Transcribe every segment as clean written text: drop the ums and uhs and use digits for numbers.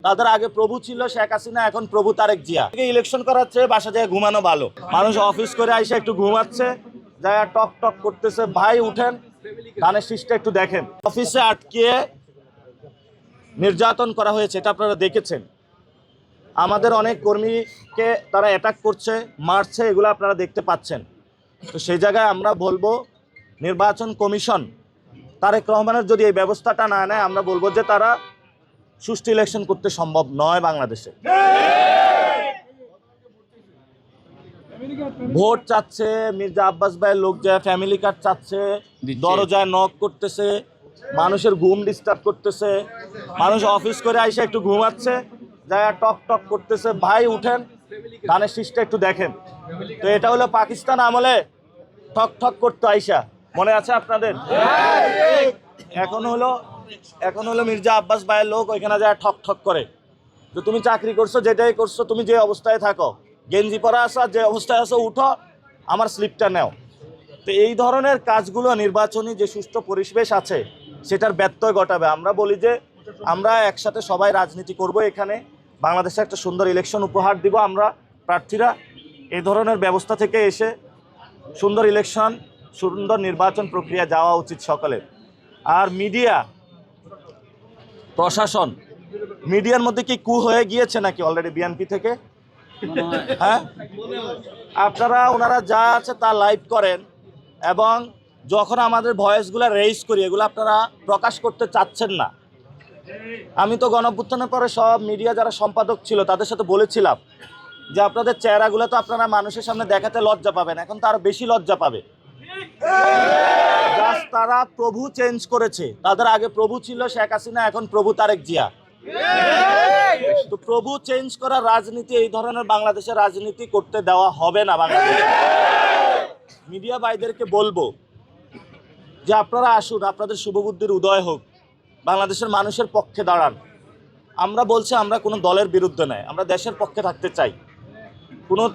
তাদের আগে প্রভু ছিল শেখ হাসিনা, এখন প্রভু তারেক জিয়া। ইলেকশন করাচ্ছে, বাসা যায় ঘুমানো ভালো। মানুষ অফিস করে আইসা একটু ঘুমাচ্ছে, যায় টক টক করতেছে, ভাই উঠেন ধানের শীষটা একটু দেখেন। অফিসে আটকে নির্যাতন করা হয়েছে, এটা আপনারা দেখেছেন। আমাদের অনেক কর্মীকে তারা অ্যাটাক করছে, মারছে, এগুলো আপনারা দেখতে পাচ্ছেন। তো সেই জায়গায় আমরা বলবো, নির্বাচন কমিশন তারেক রহমানের যদি এই ব্যবস্থাটা না নেয়, আমরা বলবো যে তারা সুষ্ঠু ইলেকশন করতে সম্ভব নয় বাংলাদেশে। ভোট চাচ্ছে, মির্জা আব্বাস ভাইয়ের লোক যায় ফ্যামিলি কার্ড চাচ্ছে, দরজায় নক করতেছে, মানুষের ঘুম ডিস্টার্ব করতেছে, মানুষ অফিস করে আইসা একটু ঘুমাচ্ছে, যায় টক টক করতেছে, ভাই উঠেন ধানের শীষটা একটু দেখেন। তো এটা হলো পাকিস্তান আমলে ঠক ঠক করতো আইসা, মনে আছে আপনাদের? এখন হলো মির্জা আব্বাস ভাইয়ের লোক ওইখানে যায় ঠক ঠক করে যে তুমি চাকরি করছো, যেটাই করছো, তুমি যে অবস্থায় থাকো, গেঞ্জি পরা আসো, যে অবস্থায় আসো উঠো, আমার স্লিপটা নেও। তো এই ধরনের কাজগুলো নির্বাচনী যে সুষ্ঠু পরিবেশ আছে সেটার ব্যত্যয় ঘটাবে। আমরা বলি যে আমরা একসাথে সবাই রাজনীতি করব, এখানে বাংলাদেশে একটা সুন্দর ইলেকশন উপহার দিব। আমরা প্রার্থীরা এই ধরনের ব্যবস্থা থেকে এসে সুন্দর ইলেকশন, সুন্দর নির্বাচন প্রক্রিয়া যাওয়া উচিত সকলের। আর মিডিয়া, প্রশাসন, মিডিয়ার মধ্যে কি কু হয়ে গিয়েছে নাকি অলরেডি বিএনপি থেকে? হ্যাঁ, আপনারা ওনারা যা আছে তা লাইভ করেন, এবং যখন আমাদের ভয়েসগুলো রেইজ করি এগুলো আপনারা প্রকাশ করতে চাচ্ছেন না। আমি তো গণঅভ্যুত্থানের পরে সব মিডিয়া যারা সম্পাদক ছিল তাদের সাথে বলেছিলাম যে আপনাদের চেহারাগুলো তো আপনারা মানুষের সামনে দেখাতে লজ্জা পাবেন, এখন তো আরো বেশি লজ্জা পাবে। তারা প্রভু চেঞ্জ করেছে, তাদের আগে প্রভু ছিল শেখ হাসিনা, এখন প্রভু তারেক জিয়া। তো প্রভু চেঞ্জ করার রাজনীতি, এই ধরনের বাংলাদেশের রাজনীতি করতে দেওয়া হবে না বাংলাদেশে। মিডিয়া ভাইদেরকে বলবো যে আপনারা আসুন, আপনাদের শুভবুদ্ধির উদয় হোক, বাংলাদেশের মানুষের পক্ষে দাঁড়ান। আমরা বলছি আমরা কোনো দলের বিরুদ্ধে নয়, আমরা দেশের পক্ষে থাকতে চাই।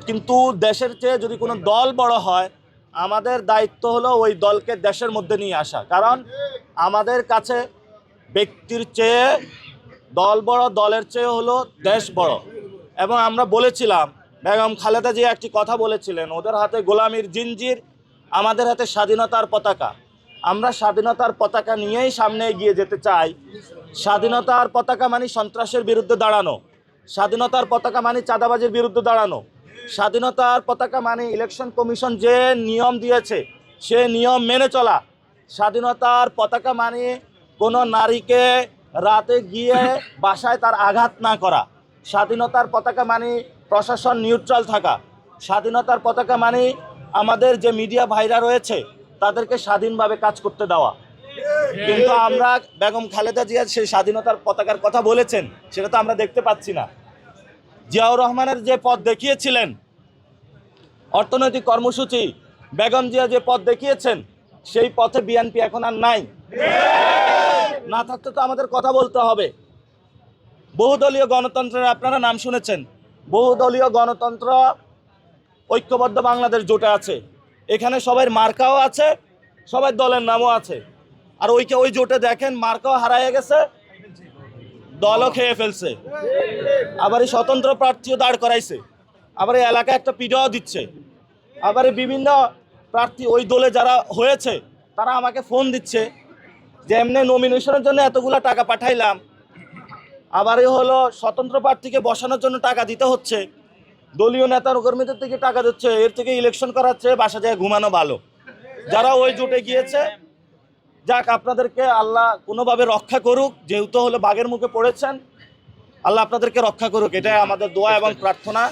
কিন্তু দেশের চেয়ে যদি কোনো দল বড় হয়, আমাদের দায়িত্ব হলো ওই দলকে দেশের মধ্যে নিয়ে আসা। কারণ আমাদের কাছে ব্যক্তির চেয়ে দল বড়, দলের চেয়ে হলো দেশ বড়। এবং আমরা বলেছিলাম, বেগম খালেদা জিয়া একটি কথা বলেছিলেন, ওদের হাতে গোলামির জিঞ্জির, আমাদের হাতে স্বাধীনতার পতাকা। আমরা স্বাধীনতার পতাকা নিয়েই সামনে এগিয়ে যেতে চাই। স্বাধীনতার পতাকা মানে সন্ত্রাসের বিরুদ্ধে দাঁড়ানো, স্বাধীনতার পতাকা মানে চাঁদাবাজির বিরুদ্ধে দাঁড়ানো, স্বাধীনতার পতাকা মানে ইলেকশন কমিশন যে নিয়ম দিয়েছে সে নিয়ম মেনে চলা, স্বাধীনতার পতাকা মানে কোনো নারীকে রাতে গিয়ে বাসায় তার আঘাত না করা, স্বাধীনতার পতাকা মানে প্রশাসন নিউট্রাল থাকা, স্বাধীনতার পতাকা মানে আমাদের যে মিডিয়া ভাইরা রয়েছে তাদেরকে স্বাধীনভাবে কাজ করতে দেওয়া। কিন্তু আমরা, বেগম খালেদা জিয়া সেই স্বাধীনতার পতাকার কথা বলেছেন, সেটা তো আমরা দেখতে পাচ্ছি না। জিয়াউর রহমানের যে পথ দেখিয়েছিলেন, অর্থনৈতিক কর্মসূচি, বেগম জিয়া যে পথ দেখিয়েছেন, সেই পথে বিএনপি এখন আর নাই। না থাকতে তো আমাদের কথা বলতে হবে। বহুদলীয় গণতন্ত্রের আপনারা নাম শুনেছেন, বহুদলীয় গণতন্ত্র ঐক্যবদ্ধ বাংলাদেশ জোটে আছে, এখানে সবাই মার্কাও আছে, সবাই দলের নামও আছে। আর ওই জোটে দেখেন মার্কাও হারায় গেছে, দলও খেয়ে ফেলছে, আবার এই স্বতন্ত্র প্রার্থীও দাঁড় করাইছে, আবার এই এলাকায় একটা পিডাও দিচ্ছে। আবার বিভিন্ন প্রার্থী ওই দলে যারা হয়েছে তারা আমাকে ফোন দিচ্ছে যে এমনি নমিনেশনের জন্য এতগুলো টাকা পাঠাইলাম, আবারই হলো স্বতন্ত্র প্রার্থীকে বসানোর জন্য টাকা দিতে হচ্ছে, দলীয় নেতা কর্মীদের থেকে টাকা দিচ্ছে, এর থেকে ইলেকশন করাচ্ছে, বাসা যায় ঘুমানো ভালো। যারা ওই জোটে গিয়েছে, যাক, আপনাদেরকে আল্লাহ কোনোভাবে রক্ষা করুক, যেহেতু হলো বাঘের মুখে পড়েছেন, আল্লাহ আপনাদেরকে রক্ষা করুক, এটাই আমাদের দোয়া এবং প্রার্থনা।